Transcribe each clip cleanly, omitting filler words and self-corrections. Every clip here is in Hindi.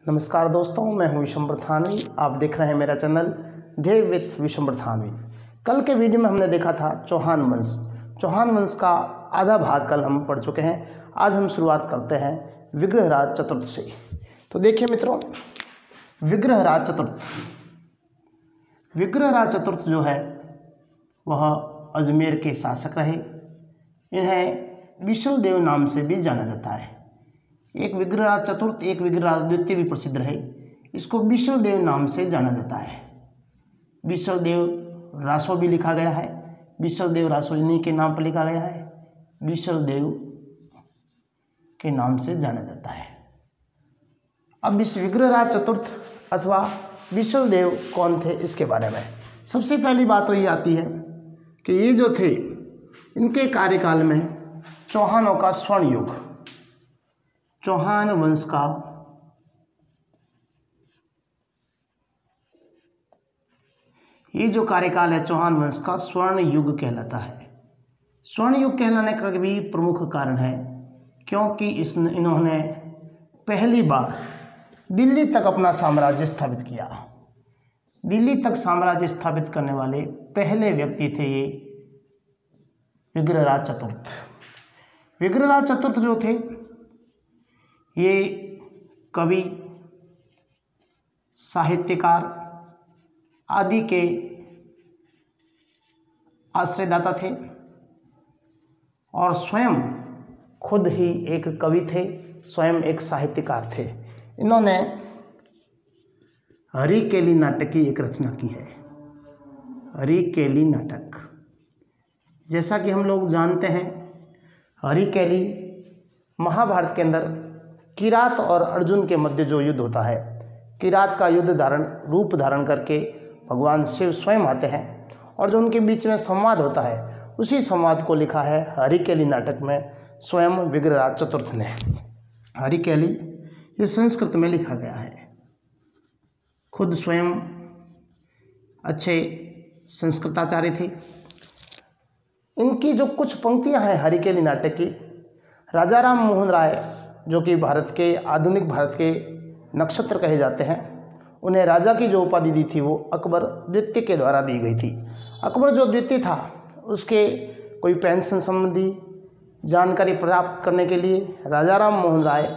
नमस्कार दोस्तों, मैं हूं विशंबर थानवी। आप देख रहे हैं मेरा चैनल ध्येय विथ विशंबर थानवी। कल के वीडियो में हमने देखा था चौहान वंश। चौहान वंश का आधा भाग कल हम पढ़ चुके हैं। आज हम शुरुआत करते हैं विग्रहराज चतुर्थ से। तो देखिए मित्रों, विग्रहराज चतुर्थ जो है वह अजमेर के शासक रहे। इन्हें विशल देव नाम से भी जाना जाता है। एक विग्रहराज चतुर्थ, एक विग्रहराज द्वितीय भी प्रसिद्ध रहे। इसको विशल देव नाम से जाना जाता है। विशल देव रासो भी लिखा गया है। विशल देव रासो इन्हीं के नाम पर लिखा गया है। विशल देव के नाम से जाना जाता है। अब इस विग्रहराज चतुर्थ अथवा विशल देव कौन थे, इसके बारे में सबसे पहली बात तो ये आती है कि ये जो थे, इनके कार्यकाल में चौहानों का स्वर्ण युग, चौहान वंश का ये जो कार्यकाल है चौहान वंश का स्वर्ण युग कहलाता है। स्वर्ण युग कहलाने का भी प्रमुख कारण है क्योंकि इन्होंने पहली बार दिल्ली तक अपना साम्राज्य स्थापित किया। दिल्ली तक साम्राज्य स्थापित करने वाले पहले व्यक्ति थे ये विग्रहराज चतुर्थ। विग्रहराज चतुर्थ जो थे ये कवि, साहित्यकार आदि के आश्रयदाता थे और स्वयं खुद ही एक कवि थे, स्वयं एक साहित्यकार थे। इन्होंने हरिकेली नाटक की एक रचना की है। हरिकेली नाटक, जैसा कि हम लोग जानते हैं, हरिकेली महाभारत के अंदर किरात और अर्जुन के मध्य जो युद्ध होता है, किरात का रूप धारण करके भगवान शिव स्वयं आते हैं और जो उनके बीच में संवाद होता है, उसी संवाद को लिखा है हरिकेली नाटक में स्वयं विग्रहराज चतुर्थ ने। हरिकेली ये संस्कृत में लिखा गया है। खुद स्वयं अच्छे संस्कृताचार्य थे। इनकी जो कुछ पंक्तियां हैं हरिकेली नाटक की, राजा राम मोहन राय जो कि आधुनिक भारत के नक्षत्र कहे जाते हैं, उन्हें राजा की जो उपाधि दी थी वो अकबर द्वितीय के द्वारा दी गई थी। अकबर जो द्वितीय था, उसके कोई पेंशन संबंधी जानकारी प्राप्त करने के लिए राजा राम मोहन राय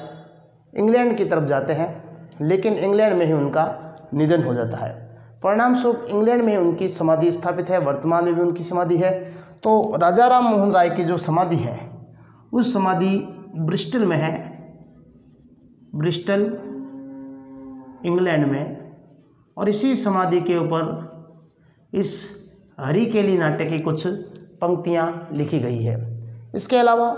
इंग्लैंड की तरफ जाते हैं, लेकिन इंग्लैंड में ही उनका निधन हो जाता है। परिणाम स्वरूप इंग्लैंड में उनकी समाधि स्थापित है, वर्तमान में भी उनकी समाधि है। तो राजा राम मोहन राय की जो समाधि है, उस समाधि ब्रिस्टल में है, ब्रिस्टल इंग्लैंड में। और इसी समाधि के ऊपर इस हरिकेली नाटक की कुछ पंक्तियां लिखी गई है। इसके अलावा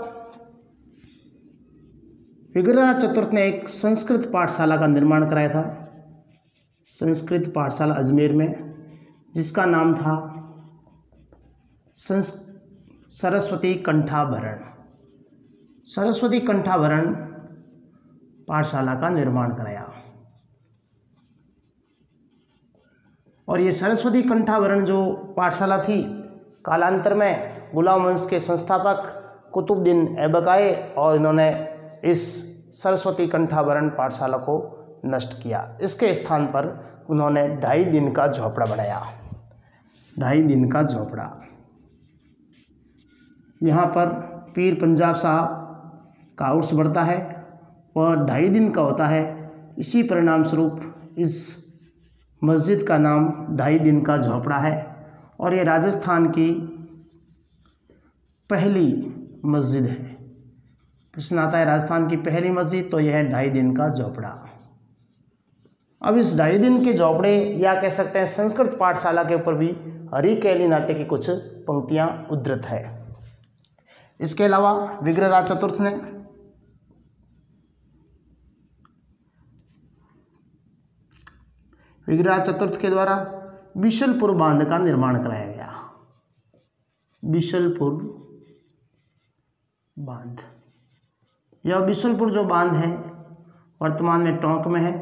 विग्रहराज चतुर्थ ने एक संस्कृत पाठशाला का निर्माण कराया था, संस्कृत पाठशाला अजमेर में, जिसका नाम था सरस्वती कंठाभरण। सरस्वती कंठाभरण पाठशाला का निर्माण कराया। और ये सरस्वती कंठाभरण जो पाठशाला थी, कालांतर में गुलाम वंश के संस्थापक कुतुबुद्दीन ऐबक आए और इन्होंने इस सरस्वती कंठाभरण पाठशाला को नष्ट किया। इसके स्थान पर उन्होंने 2.5 दिन का झोपड़ा बनाया। 2.5 दिन का झोपड़ा। यहाँ पर पीर पंजाब साहब का उर्स बढ़ता है, वह 2.5 दिन का होता है। इसी परिणाम स्वरूप इस मस्जिद का नाम 2.5 दिन का झोपड़ा है। और ये राजस्थान की पहली मस्जिद है। प्रश्न आता है राजस्थान की पहली मस्जिद, तो यह है 2.5 दिन का झोपड़ा। अब इस 2.5 दिन के झोपड़े या कह सकते हैं संस्कृत पाठशाला के ऊपर भी हरिकेली नाट्य की कुछ पंक्तियां उद्धृत है। इसके अलावा विग्रहराज चतुर्थ ने विग्रहराज चतुर्थ के द्वारा बिशलपुर बांध का निर्माण कराया गया। बिशलपुर बांध, यह बिशलपुर जो बांध है वर्तमान में टोंक में है,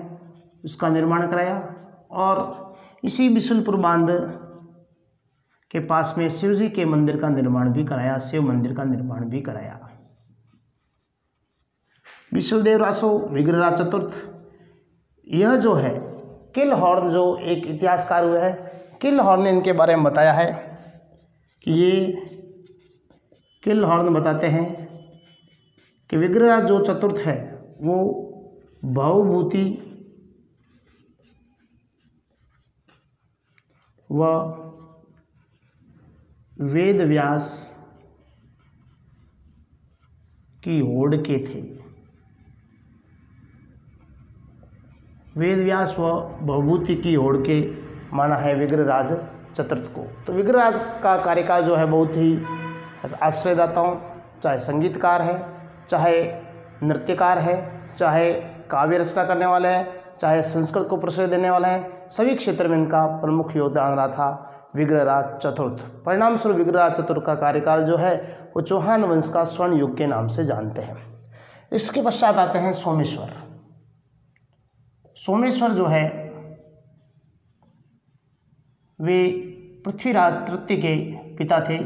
उसका निर्माण कराया। और इसी बिशलपुर बांध के पास में शिव जी के मंदिर का निर्माण भी कराया, शिव मंदिर का निर्माण भी कराया। विशलदेव रासो, विग्रहराज चतुर्थ, यह जो है किलहॉर्न, जो एक इतिहासकार हुए हैं, किलहॉर्न ने इनके बारे में बताया है कि ये किलहॉर्न बताते हैं कि विग्रहराज जो चतुर्थ है वो भवभूति व वेद व्यास की होड़ के थे। वेद व्यास व भवभूति की होड़ के माना है विग्रहराज चतुर्थ को। तो विग्रहराज का कार्यकाल जो है बहुत ही आश्रयदाताओं, चाहे संगीतकार है, चाहे नृत्यकार है, चाहे काव्य रचना करने वाले हैं, चाहे संस्कृत को प्रश्रय देने वाले हैं, सभी क्षेत्र में इनका प्रमुख योगदान रहा था विग्रहराज चतुर्थ। परिणाम स्वरूप विग्रहराज चतुर्थ का कार्यकाल जो है वो चौहान वंश का स्वर्ण युग के नाम से जानते हैं। इसके पश्चात आते हैं सोमेश्वर। सोमेश्वर जो है वे पृथ्वीराज तृतीय के पिता थे।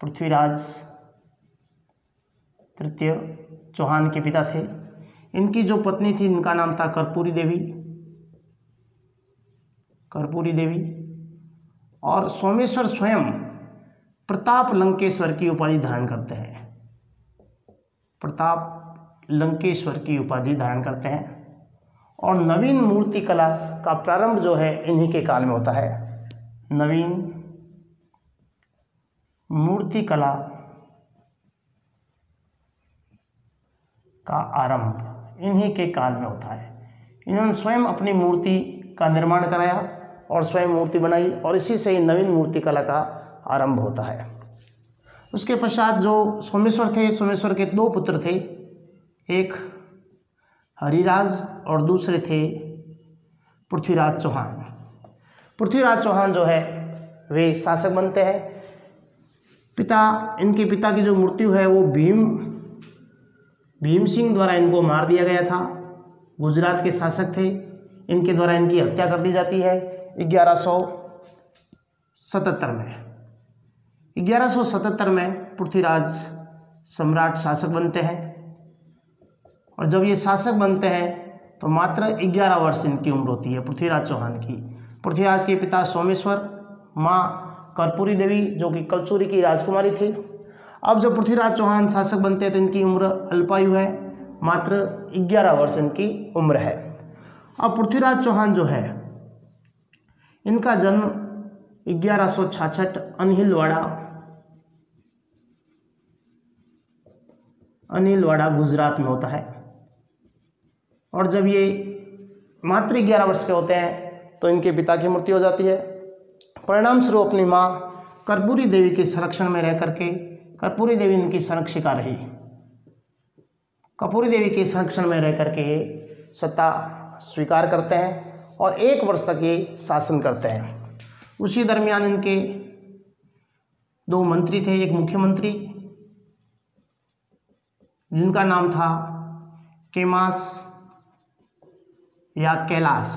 पृथ्वीराज तृतीय चौहान के पिता थे। इनकी जो पत्नी थी इनका नाम था कर्पूरी देवी। कर्पूरी देवी और सोमेश्वर स्वयं प्रताप लंकेश्वर की उपाधि धारण करते हैं। प्रताप लंकेश्वर की उपाधि धारण करते हैं और नवीन मूर्ति कला का प्रारंभ जो है इन्हीं के काल में होता है। नवीन मूर्ति कला का आरंभ इन्हीं के काल में होता है। इन्होंने स्वयं अपनी मूर्ति का निर्माण कराया और स्वयं मूर्ति बनाई और इसी से ही नवीन मूर्ति कला का आरंभ होता है। उसके पश्चात जो सोमेश्वर थे, सोमेश्वर के दो पुत्र थे, एक हरिराज और दूसरे थे पृथ्वीराज चौहान। पृथ्वीराज चौहान जो है वे शासक बनते हैं। इनके पिता की जो मृत्यु है वो भीम सिंह द्वारा इनको मार दिया गया था। गुजरात के शासक थे, इनके द्वारा इनकी हत्या कर दी जाती है 1177 में। 1177 में पृथ्वीराज सम्राट शासक बनते हैं और जब ये शासक बनते हैं तो मात्र 11 वर्ष इनकी उम्र होती है पृथ्वीराज चौहान की। पृथ्वीराज के पिता सोमेश्वर, माँ कर्पूरी देवी जो कि कलचुरी की राजकुमारी थी। अब जब पृथ्वीराज चौहान शासक बनते हैं तो इनकी उम्र अल्पायु है, मात्र 11 वर्ष इनकी उम्र है। अब पृथ्वीराज चौहान जो है इनका जन्म 1166 अनिलवाड़ा गुजरात में होता है और जब ये मात्र 11 वर्ष के होते हैं तो इनके पिता की मृत्यु हो जाती है। परिणाम स्वरूप अपनी माँ कर्पूरी देवी के संरक्षण में रह करके कर्पूरी देवी इनकी संरक्षिका रही। कर्पूरी देवी के संरक्षण में रह करके ये सत्ता स्वीकार करते हैं और 1 वर्ष तक ये शासन करते हैं। उसी दरमियान इनके 2 मंत्री थे, एक मुख्यमंत्री जिनका नाम था केमास या कैलाश,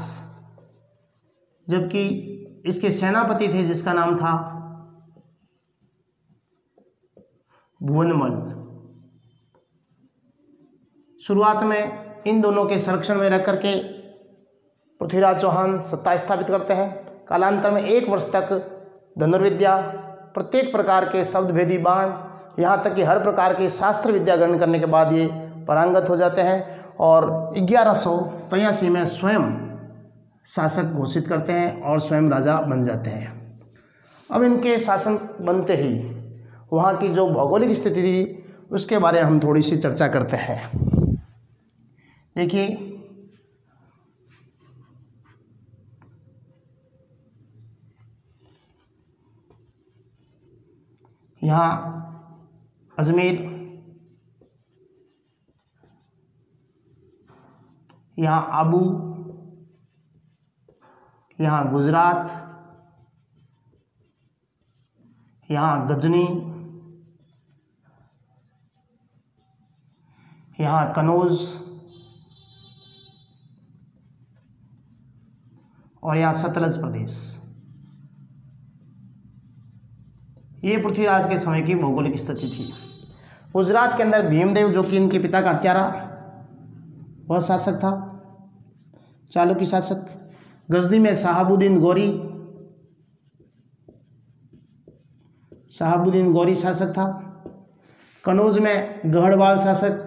जबकि इसके सेनापति थे जिसका नाम था भुवनमल। शुरुआत में इन दोनों के संरक्षण में रह करके पृथ्वीराज चौहान सत्ता स्थापित करते हैं। कालांतर में 1 वर्ष तक धनुर्विद्या, प्रत्येक प्रकार के शब्द भेदी बाण, यहाँ तक कि हर प्रकार की शास्त्र विद्या ग्रहण करने के बाद ये पारंगत हो जाते हैं और 1183 में स्वयं शासक घोषित करते हैं और स्वयं राजा बन जाते हैं। अब इनके शासन बनते ही वहाँ की जो भौगोलिक स्थिति थी उसके बारे में हम थोड़ी सी चर्चा करते हैं। देखिए, यहाँ अजमेर, यहाँ आबू, यहाँ गुजरात, यहाँ गजनी, यहाँ कनौज और यहाँ सतलज प्रदेश। ये पृथ्वीराज के समय की भौगोलिक स्थिति थी। गुजरात के अंदर भीमदेव जो कि इनके पिता का हत्यारा वह शासक था। चालुक्य शासक। गजनी में शहाबुद्दीन गौरी शासक था। कनौज में गढ़वाल शासक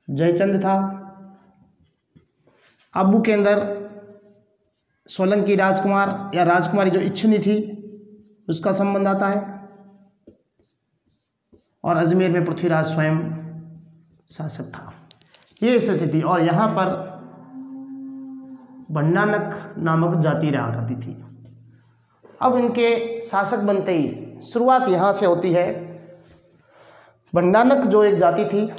जयचंद था। आबू के अंदर सोलंकी राजकुमार या राजकुमारी जो इच्छनी थी उसका संबंध आता है। और अजमेर में पृथ्वीराज स्वयं शासक था। ये स्थिति थी और यहाँ पर भंडानक नामक जाति रहा करती थी। अब इनके शासक बनते ही शुरुआत यहाँ से होती है। भंडानक जो एक जाति थी,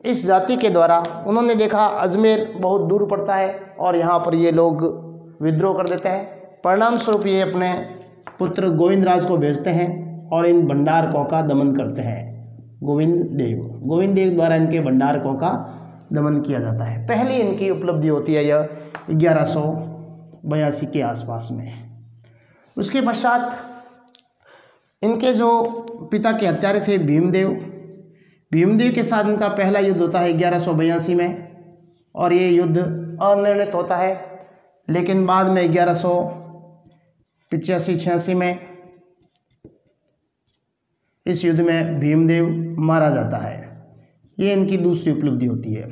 इस जाति के द्वारा उन्होंने देखा अजमेर बहुत दूर पड़ता है और यहाँ पर ये लोग विद्रोह कर देते हैं। परिणाम स्वरूप ये अपने पुत्र गोविंदराज को भेजते हैं और इन भंडारकों का दमन करते हैं। गोविंद देव द्वारा इनके भंडारकों का दमन किया जाता है। पहली इनकी उपलब्धि होती है यह 1182 के आसपास में। उसके पश्चात इनके जो पिता के हत्यारे थे भीमदेव के साथ इनका पहला युद्ध होता है 1182 में और ये युद्ध अनिर्णित होता है। लेकिन बाद में 1185-86 में इस युद्ध में भीमदेव मारा जाता है। ये इनकी दूसरी उपलब्धि होती है।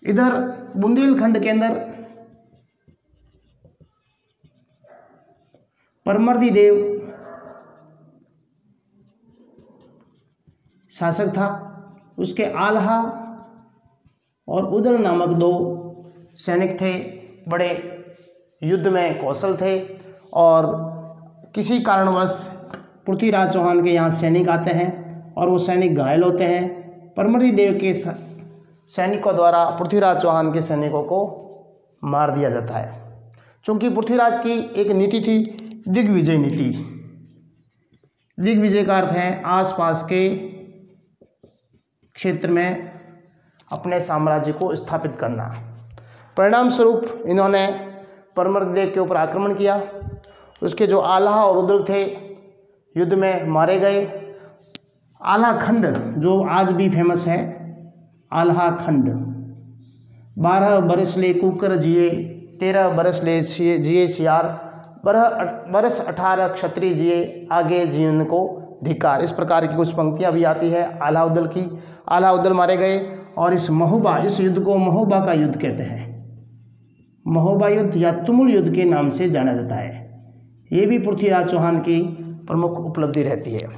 इधर बुंदेलखंड के अंदर परमर्दी देव शासक था। उसके आल्हा और उदल नामक दो सैनिक थे, बड़े युद्ध में कौशल थे और किसी कारणवश पृथ्वीराज चौहान के यहाँ सैनिक आते हैं और वो सैनिक घायल होते हैं। परमर्दी देव के सैनिकों द्वारा पृथ्वीराज चौहान के सैनिकों को मार दिया जाता है। क्योंकि पृथ्वीराज की एक नीति थी दिग्विजय नीति। दिग्विजय का अर्थ है आसपास के क्षेत्र में अपने साम्राज्य को स्थापित करना। परिणाम स्वरूप इन्होंने परमर्दी देव के ऊपर आक्रमण किया। उसके जो आल्हा और उदल थे युद्ध में मारे गए। आल्हा खंड जो आज भी फेमस है, आल्हा खंड 12 बरस ले कुकर जिए, 13 बरस ले जिए सियार, बरस 18 क्षत्रिय जिए, आगे जीवन को धिक्कार। इस प्रकार की कुछ पंक्तियां भी आती है आल्हा उदल की। आल्हा उदल मारे गए और इस युद्ध को महोबा का युद्ध कहते हैं। महोबा युद्ध या तुमुल युद्ध के नाम से जाना जाता है। ये भी पृथ्वीराज चौहान की प्रमुख उपलब्धि रहती है।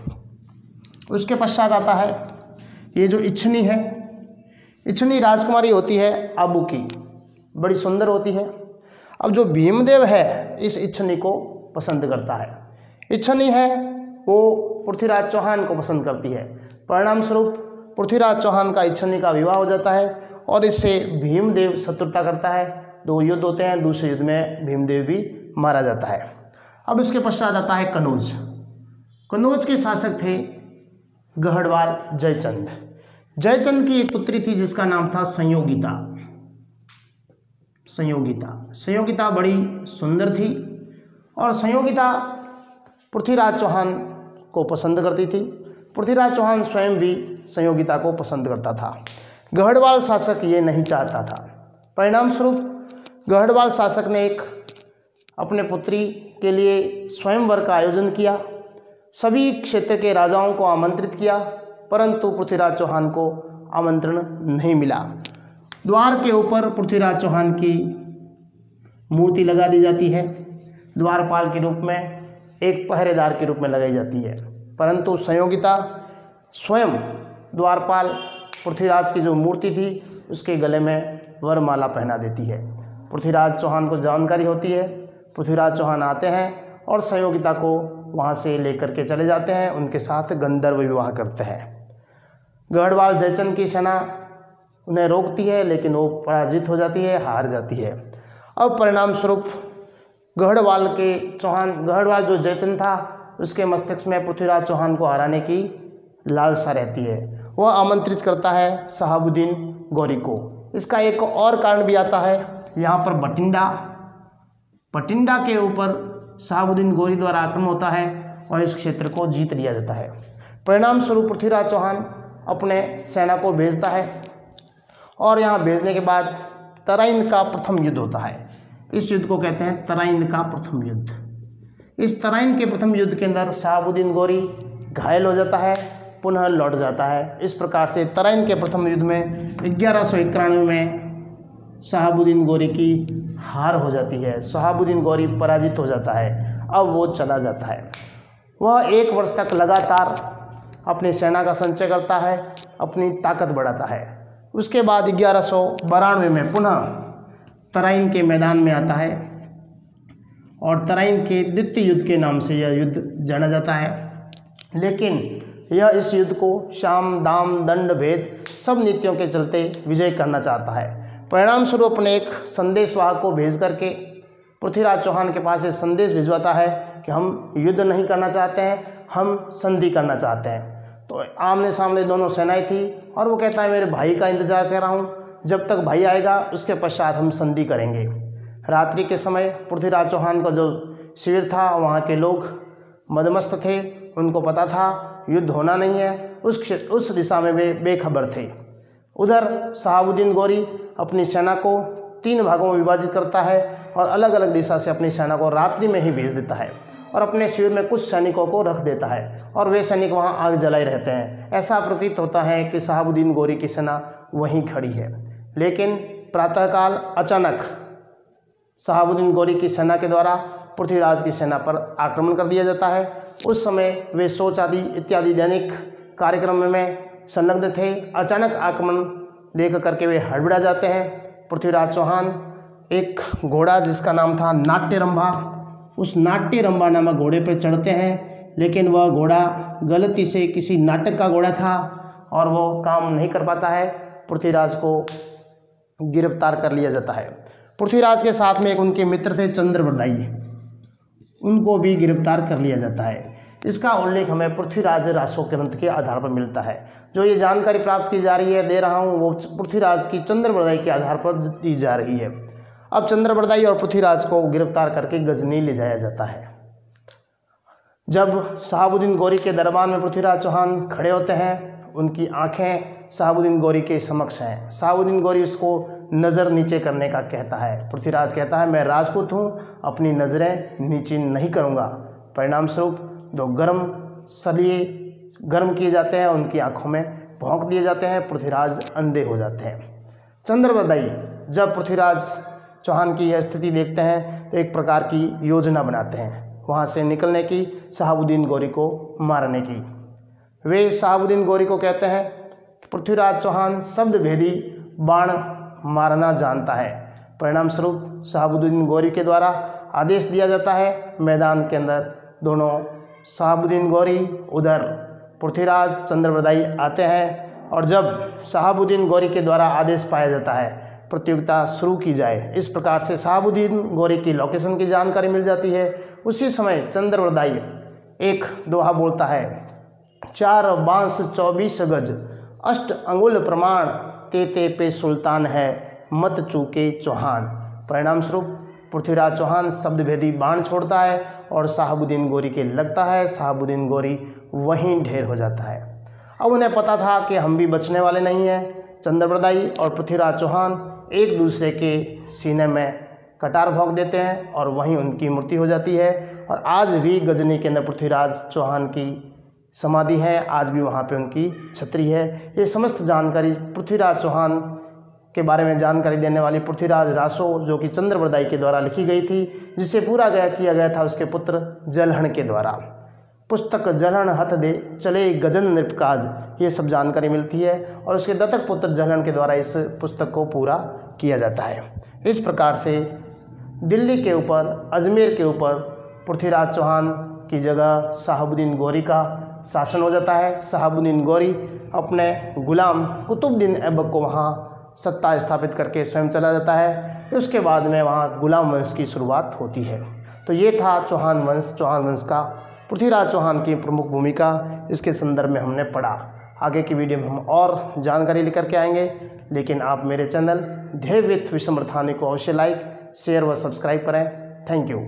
उसके पश्चात आता है ये जो इच्छनी है, इच्छनी राजकुमारी होती है आबू की, बड़ी सुंदर होती है। अब जो भीमदेव है इस इच्छनी को पसंद करता है। इच्छनी है वो पृथ्वीराज चौहान को पसंद करती है। परिणाम स्वरूप पृथ्वीराज चौहान का इच्छनी का विवाह हो जाता है और इससे भीमदेव शत्रुता करता है। दो युद्ध होते हैं, दूसरे युद्ध में भीमदेव भी मारा जाता है। अब इसके पश्चात आता है कनौज। कनौज के शासक थे गढ़वाल जयचंद। जयचंद की एक पुत्री थी जिसका नाम था संयोगिता बड़ी सुंदर थी और संयोगिता पृथ्वीराज चौहान को पसंद करती थी। पृथ्वीराज चौहान स्वयं भी संयोगिता को पसंद करता था। गढ़वाल शासक ये नहीं चाहता था। परिणाम स्वरूप गढ़वाल शासक ने एक अपने पुत्री के लिए स्वयंवर का आयोजन किया। सभी क्षेत्र के राजाओं को आमंत्रित किया, परंतु पृथ्वीराज चौहान को आमंत्रण नहीं मिला। द्वार के ऊपर पृथ्वीराज चौहान की मूर्ति लगा दी जाती है, द्वारपाल के रूप में, एक पहरेदार के रूप में लगाई जाती है। परंतु संयोगिता स्वयं द्वारपाल पृथ्वीराज की जो मूर्ति थी उसके गले में वरमाला पहना देती है। पृथ्वीराज चौहान को जानकारी होती है। पृथ्वीराज चौहान आते हैं और संयोगिता को वहाँ से लेकर के चले जाते हैं, उनके साथ गंधर्व विवाह करते हैं। गढ़वाल जयचंद की सेना उन्हें रोकती है लेकिन वो पराजित हो जाती है, हार जाती है। अब परिणाम स्वरूप गढ़वाल जो जयचंद था उसके मस्तिष्क में पृथ्वीराज चौहान को हराने की लालसा रहती है। वह आमंत्रित करता है शहाबुद्दीन गौरी को। इसका एक और कारण भी आता है, यहाँ पर बठिंडा के ऊपर शहाबुद्दीन गौरी द्वारा आक्रमण होता है और इस क्षेत्र को जीत लिया जाता है। परिणाम स्वरूप पृथ्वीराज चौहान अपने सेना को भेजता है और यहाँ भेजने के बाद तराइन का प्रथम युद्ध होता है। इस युद्ध को कहते हैं तराइन का प्रथम युद्ध। इस तराइन के प्रथम युद्ध के अंदर शहाबुद्दीन गौरी घायल हो जाता है, पुनः लौट जाता है। इस प्रकार से तराइन के प्रथम युद्ध में 1191 में शहाबुद्दीन गौरी की हार हो जाती है। शहाबुद्दीन गौरी पराजित हो जाता है। अब वो चला जाता है। वह 1 वर्ष तक लगातार अपनी सेना का संचय करता है, अपनी ताकत बढ़ाता है। उसके बाद 1192 में पुनः तराइन के मैदान में आता है और तराइन के द्वितीय युद्ध के नाम से यह युद्ध जाना जाता है। लेकिन यह इस युद्ध को साम दाम दंड भेद सब नीतियों के चलते विजय करना चाहता है। परिणाम स्वरूप अपने एक संदेशवाहक को भेज करके पृथ्वीराज चौहान के पास ये संदेश भिजवाता है कि हम युद्ध नहीं करना चाहते हैं, हम संधि करना चाहते हैं। तो आमने सामने दोनों सेनाएं थी और वो कहता है मेरे भाई का इंतजार कर रहा हूँ, जब तक भाई आएगा उसके पश्चात हम संधि करेंगे। रात्रि के समय पृथ्वीराज चौहान का जो शिविर था वहाँ के लोग मदमस्त थे, उनको पता था युद्ध होना नहीं है, उस दिशा में वे बेखबर थे। उधर शहाबुद्दीन गौरी अपनी सेना को 3 भागों में विभाजित करता है और अलग अलग दिशा से अपनी सेना को रात्रि में ही भेज देता है और अपने शिविर में कुछ सैनिकों को रख देता है और वे सैनिक वहां आग जलाए रहते हैं। ऐसा प्रतीत होता है कि शहाबुद्दीन गौरी की सेना वहीं खड़ी है। लेकिन प्रातःकाल अचानक शहाबुद्दीन गौरी की सेना के द्वारा पृथ्वीराज की सेना पर आक्रमण कर दिया जाता है। उस समय वे शौच आदि इत्यादि दैनिक कार्यक्रम में संलग्न थे। अचानक आक्रमण देख करके वे हड़बड़ा जाते हैं। पृथ्वीराज चौहान एक घोड़ा जिसका नाम था नाट्यरंभा, उस नाट्यरंभा नामक घोड़े पर चढ़ते हैं, लेकिन वह घोड़ा गलती से किसी नाटक का घोड़ा था और वो काम नहीं कर पाता है। पृथ्वीराज को गिरफ्तार कर लिया जाता है। पृथ्वीराज के साथ में एक उनके मित्र थे चंद्रबरदाई, उनको भी गिरफ्तार कर लिया जाता है। इसका उल्लेख हमें पृथ्वीराज रासो ग्रंथ के आधार पर मिलता है। जो ये जानकारी प्राप्त की जा रही है, दे रहा हूँ, वो पृथ्वीराज की चंद्रबरदाई के आधार पर दी जा रही है। अब चंद्रबरदाई और पृथ्वीराज को गिरफ्तार करके गजनी ले जाया जाता है। जब शहाबुद्दीन गौरी के दरबार में पृथ्वीराज चौहान खड़े होते हैं, उनकी आंखें शहाबुद्दीन गौरी के समक्ष हैं। शहाबुद्दीन गौरी उसको नज़र नीचे करने का कहता है। पृथ्वीराज कहता है मैं राजपूत हूँ, अपनी नज़रें नीचे नहीं करूँगा। परिणाम स्वरूप जो सलिए गर्म किए जाते हैं उनकी आंखों में भोंक दिए जाते हैं। पृथ्वीराज अंधे हो जाते हैं। चंद्रबरदाई जब पृथ्वीराज चौहान की यह स्थिति देखते हैं तो एक प्रकार की योजना बनाते हैं वहाँ से निकलने की, शहाबुद्दीन गौरी को मारने की। वे शहाबुद्दीन गौरी को कहते हैं कि पृथ्वीराज चौहान शब्द भेदी बाण मारना जानता है। परिणाम स्वरूप शहाबुद्दीन गौरी के द्वारा आदेश दिया जाता है। मैदान के अंदर दोनों शहाबुद्दीन गौरी, उधर पृथ्वीराज चंद्रबरदाई आते हैं और जब शहाबुद्दीन गौरी के द्वारा आदेश पाया जाता है प्रतियोगिता शुरू की जाए। इस प्रकार से शहाबुद्दीन गौरी की लोकेशन की जानकारी मिल जाती है। उसी समय चंद्रबरदाई एक दोहा बोलता है, 4 बांस 24 गज, 8 अंगुल प्रमाण, ते पे सुल्तान है, मत चूके चौहान। परिणाम स्वरूप पृथ्वीराज चौहान शब्दभेदी बाण छोड़ता है और शहाबुद्दीन गौरी के लगता है। शहाबुद्दीन गौरी वहीं ढेर हो जाता है। अब उन्हें पता था कि हम भी बचने वाले नहीं हैं। चंद्रबरदाई और पृथ्वीराज चौहान एक दूसरे के सीने में कटार भोंक देते हैं और वहीं उनकी मृत्यु हो जाती है। और आज भी गजनी के अंदर पृथ्वीराज चौहान की समाधि है, आज भी वहाँ पे उनकी छतरी है। ये समस्त जानकारी पृथ्वीराज चौहान के बारे में जानकारी देने वाली पृथ्वीराज रासो जो कि चंद्रबरदाई के द्वारा लिखी गई थी, जिसे पूरा किया गया था उसके पुत्र जलहण के द्वारा। पुस्तक जलहण हथ दे चले गजन नृपकाज, ये सब जानकारी मिलती है और उसके दत्तक पुत्र जलहण के द्वारा इस पुस्तक को पूरा किया जाता है। इस प्रकार से दिल्ली के ऊपर, अजमेर के ऊपर पृथ्वीराज चौहान की जगह शहाबुद्दीन गौरी का शासन हो जाता है। शहाबुद्दीन गौरी अपने गुलाम कुतुबुद्दीन ऐबक को वहाँ सत्ता स्थापित करके स्वयं चला जाता है। उसके बाद में वहाँ गुलाम वंश की शुरुआत होती है। तो ये था चौहान वंश। चौहान वंश का पृथ्वीराज चौहान की प्रमुख भूमिका इसके संदर्भ में हमने पढ़ा। आगे की वीडियो में हम और जानकारी लेकर के आएंगे, लेकिन आप मेरे चैनल ध्येय विथ विषम अर्थानी को अवश्य लाइक, शेयर व सब्सक्राइब करें। Thank you.